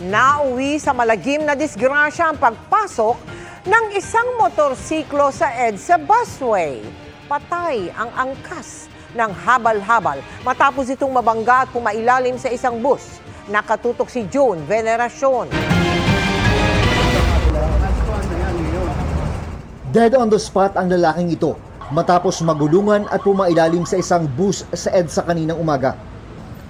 Nauwi sa malagim na disgrasya ang pagpasok ng isang motorsiklo sa EDSA busway. Patay ang angkas ng habal-habal matapos itong mabangga at pumailalim sa isang bus. Nakatutok si June Veneracion. Dead on the spot ang lalaking ito matapos magulungan at pumailalim sa isang bus sa EDSA kaninang umaga.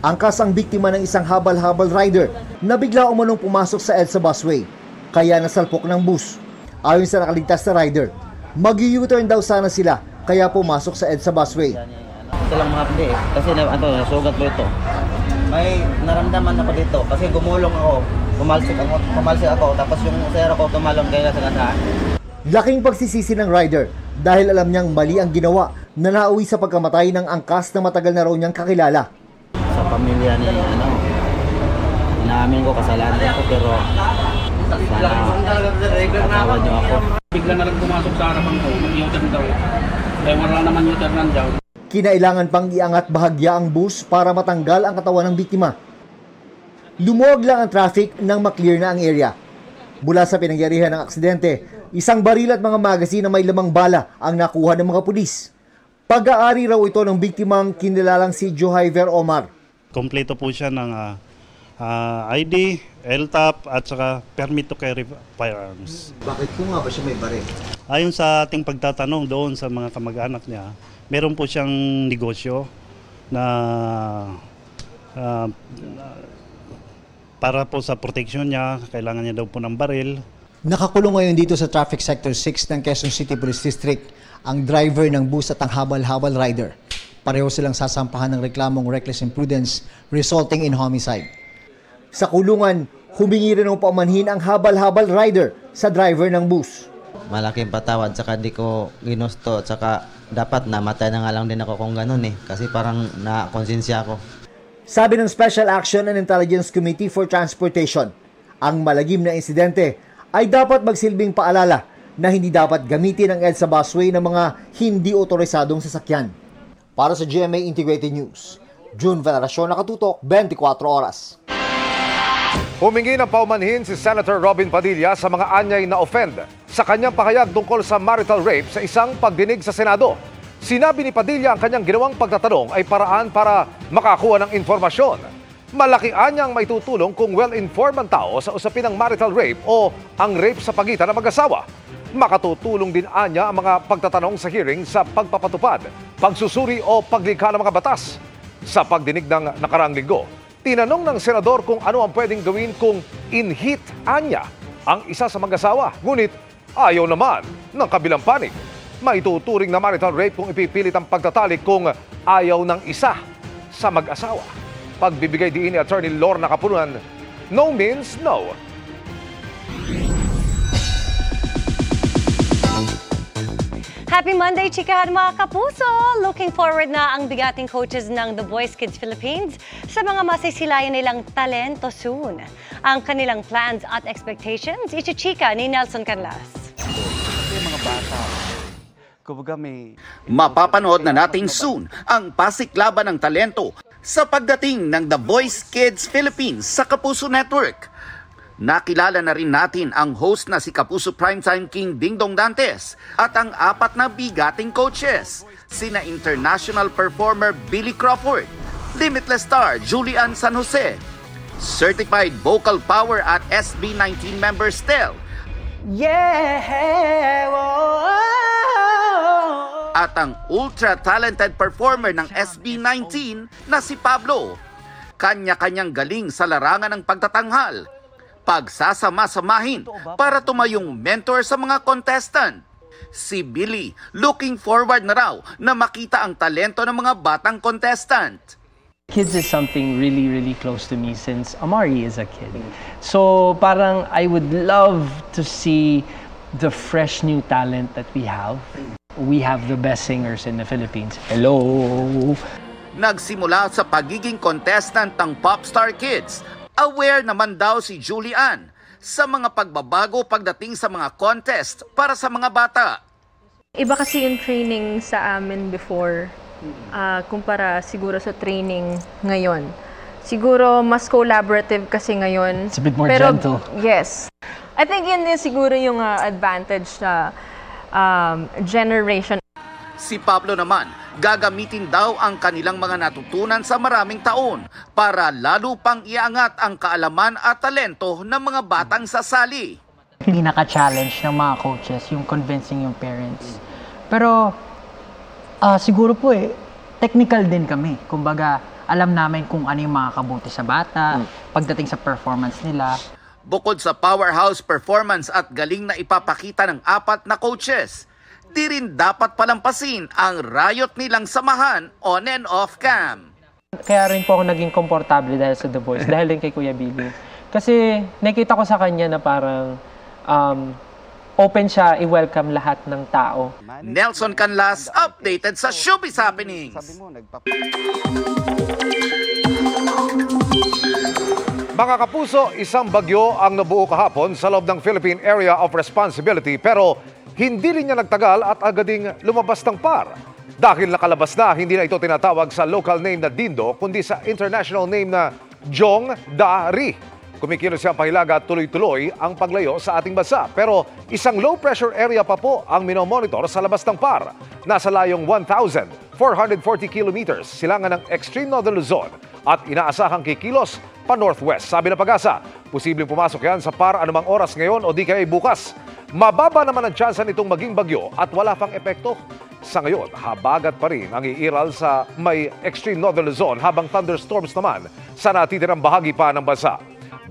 Angkas ang biktima ng isang habal-habal rider na bigla umanong pumasok sa EDSA busway, kaya nasalpok ng bus. Ayon sa nakaligtas na rider, mag-U-turn daw sana sila kaya pumasok sa EDSA busway. Ito lang mga pindi kasi nasugat po ito. May naramdaman ako dito kasi gumulong ako, pumalsik ako tapos yung sero ko tumalong kaya sa gandaan. Laking pagsisisi ng rider dahil alam niyang mali ang ginawa na nauwi sa pagkamatay ng angkas na matagal na raw niyang kakilala. Sa pamilya ni inaamin ko kasalanan ako pero sana niyo ako. Bigla na lang pumasok sa harapan ko, mag-U-turn daw. Kaya wala naman U-turn daw. Kinailangan pang iangat bahagya ang bus para matanggal ang katawan ng biktima. Lumuwag lang ang traffic nang maklear na ang area. Mula sa pinangyarihan ng aksidente, isang baril at mga magazine na may lamang bala ang nakuha ng mga pulis. Pag-aari raw ito ng biktimang kinilalang si Johaiver Omar. Kompleto po siya ng ID, LTAP at saka permit to carry firearms. Bakit po nga ba siya may baril? Ayon sa ating pagtatanong doon sa mga kamag-anak niya, meron po siyang negosyo na para po sa protection niya, kailangan niya daw po ng baril. Nakakulong ngayon dito sa Traffic Sector 6 ng Quezon City Police District ang driver ng bus at ang habal-habal rider. Pareho silang sasampahan ng reklamong reckless imprudence resulting in homicide. Sa kulungan, humingi rin ng paumanhin ang habal-habal rider sa driver ng bus. Malaking patawad saka di ko ginusto saka dapat namatay na nga lang din ako kung ganun kasi parang nakonsensya ako. Sabi ng Special Action and Intelligence Committee for Transportation, ang malagim na insidente ay dapat magsilbing paalala na hindi dapat gamitin ang EDSA busway ng mga hindi otorisadong sasakyan. Para sa GMA Integrated News, June Veneracion, nakatutok 24 oras. Humingi ng paumanhin si Senator Robin Padilla sa mga anyay na offend sa kanyang pahayag tungkol sa marital rape sa isang pagdinig sa Senado. Sinabi ni Padilla ang kanyang ginawang pagtatanong ay paraan para makakuha ng informasyon. Malaki anyang may tutulong kung well-informed ang tao sa usapin ng marital rape o ang rape sa pagitan ng mag-asawa. Makatutulong din anya ang mga pagtatanong sa hearing sa pagpapatupad, pagsusuri o paglikha ng mga batas. Sa pagdinig ng nakaraang linggo, tinanong ng senador kung ano ang pwedeng gawin kung in-hit anya ang isa sa mag-asawa. Ngunit ayaw naman ng kabilang panig. Maituturing na marital rape kung ipipilit ang pagtatalik kung ayaw ng isa sa mag-asawa. Pagbibigay diin ni Attorney Lorna Capunan, no means no. Happy Monday, chikahan mga kapuso! Looking forward na ang bigating coaches ng The Boys Kids Philippines sa mga masisilayan nilang talento soon. Ang kanilang plans at expectations, ichichika ni Nelson Canlas. Mga bata. Mapapanood na natin soon ang pasiklaban ng talento sa pagdating ng The Voice Kids Philippines sa Kapuso Network. Nakilala na rin natin ang host na si Kapuso Primetime King Dingdong Dantes at ang 4 na bigating coaches, sina international performer Billy Crawford, Limitless star Julian San Jose, certified vocal power at SB19 member Stel, at ang ultra-talented performer ng SB19 na si Pablo. Kanya-kanyang galing sa larangan ng pagtatanghal, pagsasama-samahin para tumayong mentor sa mga contestant. Si Billy, looking forward na raw na makita ang talento ng mga batang contestant. Kids is something really close to me since Amari is a kid. So parang I would love to see the fresh new talent that we have. We have the best singers in the Philippines. Hello! Nagsimula sa pagiging contestant ng Popstar Kids, aware naman daw si Julian sa mga pagbabago pagdating sa mga contest para sa mga bata. Iba kasi yung training sa amin before, kumpara siguro sa training ngayon. Siguro mas collaborative kasi ngayon. It's a bit more gentle. Yes. I think yun din siguro yung advantage na generation. Si Pablo naman, gagamitin daw ang kanilang mga natutunan sa maraming taon para lalo pang iangat ang kaalaman at talento ng mga batang sasali. Hindi naka-challenge ng mga coaches yung convincing yung parents. Pero siguro po technical din kami. Kumbaga, alam namin kung ano yung makakabuti sa bata, pagdating sa performance nila. Bukod sa powerhouse performance at galing na ipapakita ng 4 na coaches, di rin dapat palampasin ang rayot nilang samahan on and off cam. Kaya rin po ako naging komportable dahil sa The Voice, dahil din kay Kuya Billy. Kasi nakita ko sa kanya na parang open siya i-welcome lahat ng tao. Nelson Canlas, updated sa Showbiz Happenings. Mga kapuso, isang bagyo ang nabuo kahapon sa loob ng Philippine Area of Responsibility pero hindi rin niya nagtagal at agading lumabas ng PAR. Dahil nakalabas na, hindi na ito tinatawag sa local name na Dindo kundi sa international name na Jong Da-ri. Kumikilos siyang pahilaga at tuloy-tuloy ang paglayo sa ating bansa. Pero isang low pressure area pa po ang minomonitor sa labas ng PAR. Nasa layong 1,440 kilometers silangan ng extreme northern Luzon at inaasahang kikilos pa northwest. Sabi ng Pag-asa, posibleng pumasok yan sa PAR anumang oras ngayon o di kaya bukas. Mababa naman ang tsansa nitong maging bagyo at wala pang epekto. Sa ngayon, habagat pa rin ang iiral sa may extreme northern Luzon habang thunderstorms naman sa natitirang bahagi pa ng bansa.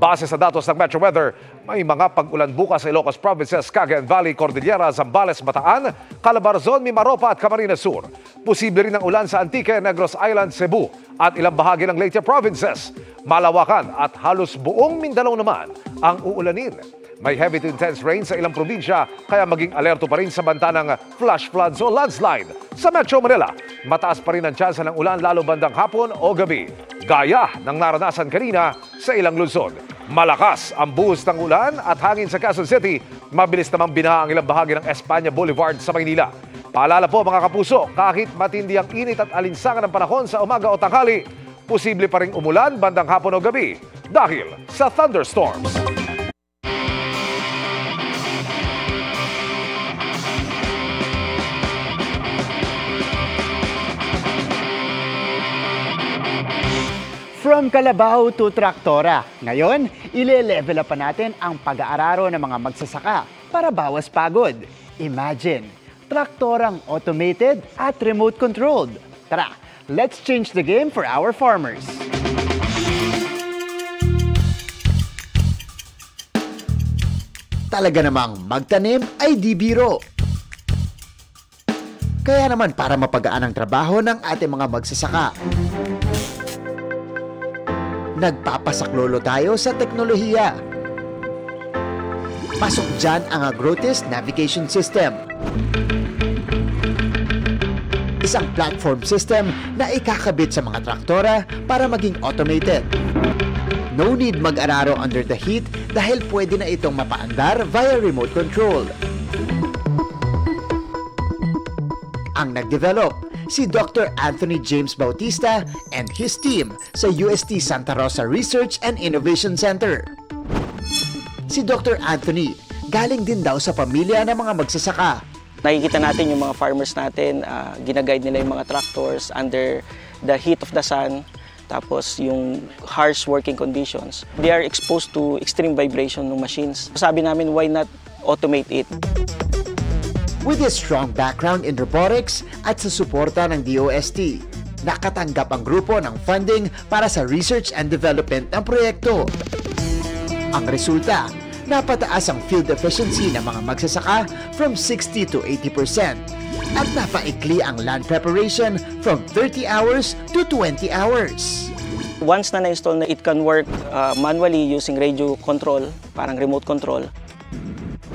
Base sa datos ng Metro Weather, may mga pag-ulan bukas sa Ilocos Provinces, Cagayan Valley, Cordillera, Zambales, Bataan, Calabarzon, Mimaropa at Camarines Sur. Posible rin ang ulan sa Antique, Negros Island, Cebu at ilang bahagi ng Leyte Provinces. Malawakan at halos buong Mindanao naman ang uulanin. May heavy to intense rain sa ilang probinsya kaya maging alerto pa rin sa banta ng flash floods o landslide. Sa Metro Manila, mataas pa rin ang tsansa ng ulan lalo bandang hapon o gabi. Gaya ng naranasan kanina sa ilang Luzon. Malakas ang buhos ng ulan at hangin sa Quezon City. Mabilis namang binaha ang ilang bahagi ng Espanya Boulevard sa Maynila. Paalala po mga kapuso, kahit matindi ang init at alinsangan ng panahon sa umaga o tanghali, posible pa ring umulan bandang hapon o gabi dahil sa thunderstorms. From Kalabaw to Traktora. Ngayon, ile-level up pa natin ang pag-aararo ng mga magsasaka para bawas pagod. Imagine, traktorang automated at remote controlled. Tara, let's change the game for our farmers. Talaga namang magtanim ay di biro. Kaya naman para mapagaan ang trabaho ng ating mga magsasaka, nagpapasaklolo tayo sa teknolohiya. Pasok dyan ang Agrotis Navigation System. Isang platform system na ikakabit sa mga traktora para maging automated. No need mag-araro under the heat dahil pwede na itong mapaandar via remote control. Ang nag-develop, si Dr. Anthony James Bautista and his team sa UST Santa Rosa Research and Innovation Center. Si Dr. Anthony, galing din daw sa pamilya ng mga magsasaka. Nakikita natin yung mga farmers natin, ginaguide nila yung mga tractors under the heat of the sun, tapos yung harsh working conditions. They are exposed to extreme vibration ng machines. Sabi namin, why not automate it? With his strong background in robotics at sa suporta ng DOST, nakatanggap ang grupo ng funding para sa research and development ng proyekto. Ang resulta, napataas ang field efficiency ng mga magsasaka from 60 to 80% at napaikli ang land preparation from 30 hours to 20 hours. Once na na-install na, it can work manually using radio control, parang remote control.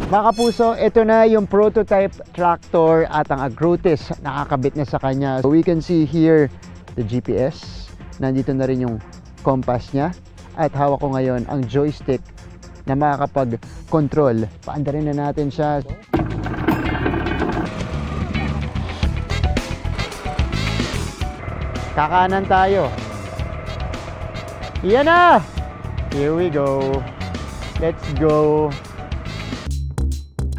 Mga kapuso, ito na yung prototype tractor at ang Agrotis nakakabit na sa kanya. So we can see here the GPS. Nandito na rin yung compass niya. At hawak ko ngayon ang joystick na makakapag-control. Paandarin na natin siya. Kakanan tayo. Yan na! Here we go. Let's go.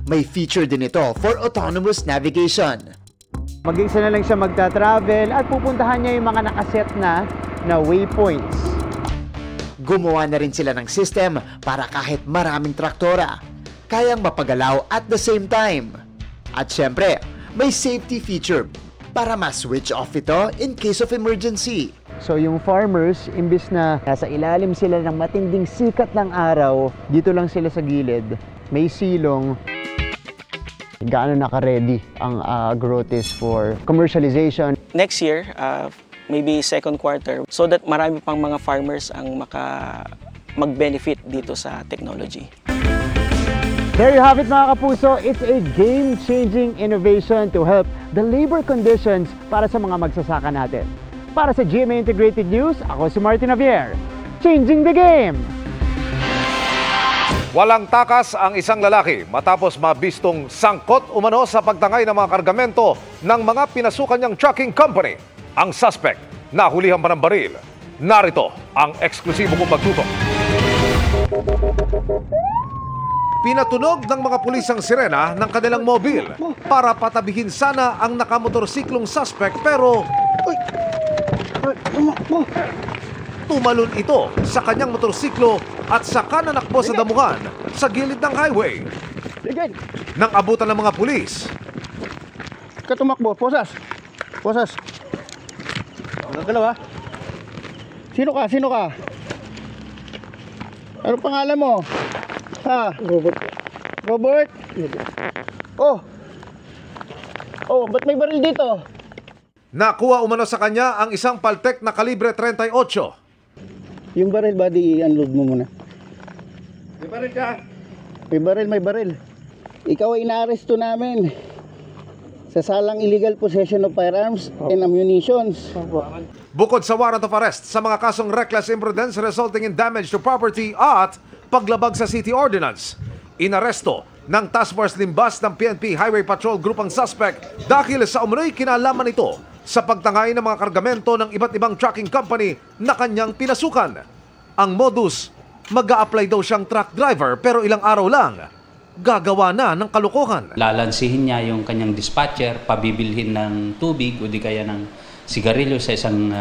May feature din ito for autonomous navigation. Mag-isa na lang siya magta-travel at pupuntahan niya yung mga nakaset na waypoints. Gumawa na rin sila ng system para kahit maraming traktora, kayang mapagalaw at the same time. At syempre, may safety feature para ma-switch off ito in case of emergency. So yung farmers, imbis na nasa ilalim sila ng matinding sikat ng araw, dito lang sila sa gilid, may silong. Gaano naka-ready ang Agrotis for commercialization? Next year, maybe second quarter, so that marami pang mga farmers ang mag-benefit dito sa technology. There you have it mga kapuso, it's a game-changing innovation to help the labor conditions para sa mga magsasaka natin. Para sa GMA Integrated News, ako si Martin Javier, changing the game! Walang takas ang isang lalaki matapos mabistong sangkot umano sa pagtangay ng mga kargamento ng mga pinasukan niyang trucking company. Ang suspect, nahulihan pa ng baril. Narito ang eksklusibo kong pagtutok. Pinatunog ng mga pulis ang sirena ng kanilang mobil para patabihin sana ang nakamotorsiklong suspect pero tumalon ito sa kanyang motorsiklo at saka nanakbo sa damuhan sa gilid ng highway. Nang abutan ng mga pulis. Tumakbo, posas. Posas. Dalawa. Sino ka? Sino ka? Ano pangalan mo? Ha? Robert. Robert? Oh. Oh, ba't may baril dito? Nakuha umano sa kanya ang isang paltek na kalibre 38. Yung baril ba, di-unload mo muna. May baril ka? May baril, may baril. Ikaw ay inaaresto namin sa salang illegal possession of firearms and ammunitions. Bukod sa warrant of arrest sa mga kasong reckless imprudence resulting in damage to property at paglabag sa city ordinance, inaresto ng Task Force Limbas ng PNP Highway Patrol Group ang suspect dahil sa umano'y kinalaman ito sa pagtangay ng mga kargamento ng iba't ibang trucking company na kanyang pinasukan. Ang modus, mag-a-apply daw siyang truck driver pero ilang araw lang, gagawa na ng kalukuhan. Lalansihin niya yung kanyang dispatcher, pabibilhin ng tubig o di kaya ng sigarilyo sa isang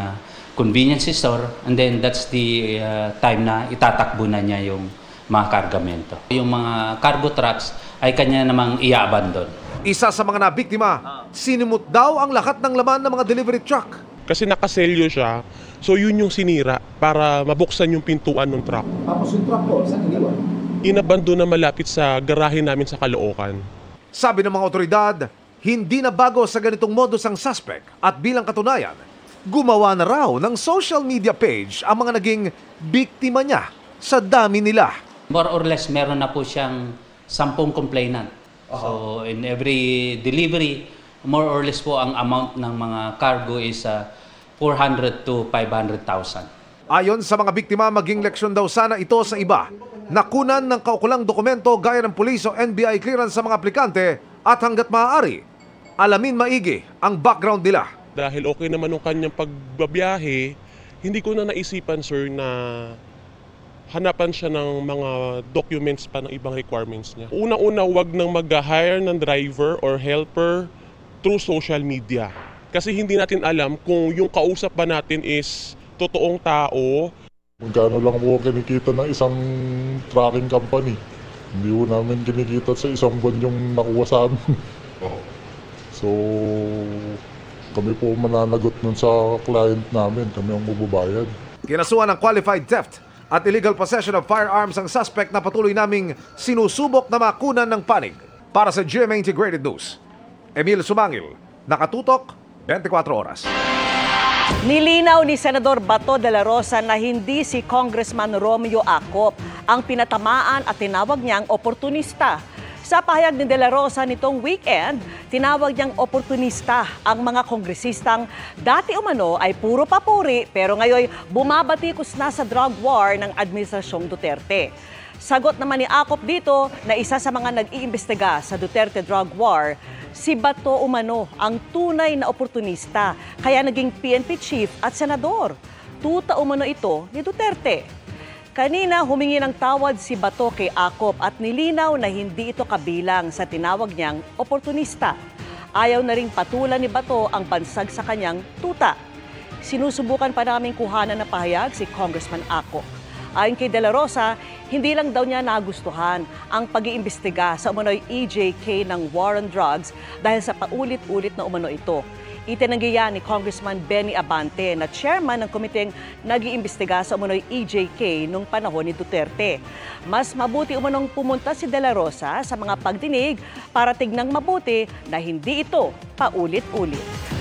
convenience store, and then that's the time na itatakbo na niya yung mga kargamento. Yung mga cargo trucks ay kanya namang i-abandon. Isa sa mga nabiktima, sinimut daw ang lahat ng laman ng mga delivery truck. Kasi nakaselyo siya, so yun yung sinira para mabuksan yung pintuan ng truck. Tapos yung truck po, saan iniwan? Inabando na malapit sa garahe namin sa Caloocan. Sabi ng mga otoridad, hindi na bago sa ganitong modus ang suspect at bilang katunayan, gumawa na raw ng social media page ang mga naging biktima niya sa dami nila. More or less, meron na po siyang 10 complainant. So in every delivery, more or less po ang amount ng mga cargo is 400 to 500,000. Ayon sa mga biktima, maging leksyon daw sana ito sa iba. Nakunan ng kaukulang dokumento gaya ng pulis o NBI clearance sa mga aplikante at hanggat maaari, alamin maigi ang background nila. Dahil okay naman yung kanyang pagbabiyahe, hindi ko na naisipan, sir, na hanapan siya ng mga documents pa ng ibang requirements niya. Una-una, wag nang mag-hire ng driver or helper through social media. Kasi hindi natin alam kung yung kausap ba natin is totoong tao. Magkano lang po kinikita ng isang trucking company. Hindi po namin kinikita sa isang buwan yung nakuha sa amin. So, kami po mananagot nun sa client namin. Kami ang mababayad. Kinasuhan ng qualified theft at illegal possession of firearms ang suspect na patuloy naming sinusubok na makunan ng panig. Para sa GMA Integrated News, Emil Sumangil, nakatutok 24 oras. Nilinaw ni Senador Bato de la Rosa na hindi si Congressman Romeo Acop ang pinatamaan at tinawag niyang oportunista. Sa pahayag ni De La Rosa nitong weekend, tinawag niyang oportunista ang mga kongresistang dati umano ay puro papuri pero ngayon bumabatikos na sa drug war ng Administrasyong Duterte. Sagot naman ni Acop dito na isa sa mga nag-iimbestiga sa Duterte drug war, si Bato umano ang tunay na oportunista kaya naging PNP chief at senador. tuta umano ito ni Duterte. Kanina humingi ng tawad si Bato kay Acop at nilinaw na hindi ito kabilang sa tinawag niyang oportunista. Ayaw na ring patulan ni Bato ang bansag sa kanyang tuta. Sinusubukan pa naming kuhanan ng pahayag si Congressman Acop. Ayon kay De La Rosa, hindi lang daw niya nagustuhan ang pag-iimbestiga sa umano'y EJK ng war on drugs dahil sa paulit-ulit na umano ito. Itinanggi yan ni Congressman Benny Abante na chairman ng komiteng nag-iimbestiga sa umano'y EJK noong panahon ni Duterte. Mas mabuti umanong pumunta si De La Rosa sa mga pagdinig para tignang mabuti na hindi ito paulit-ulit.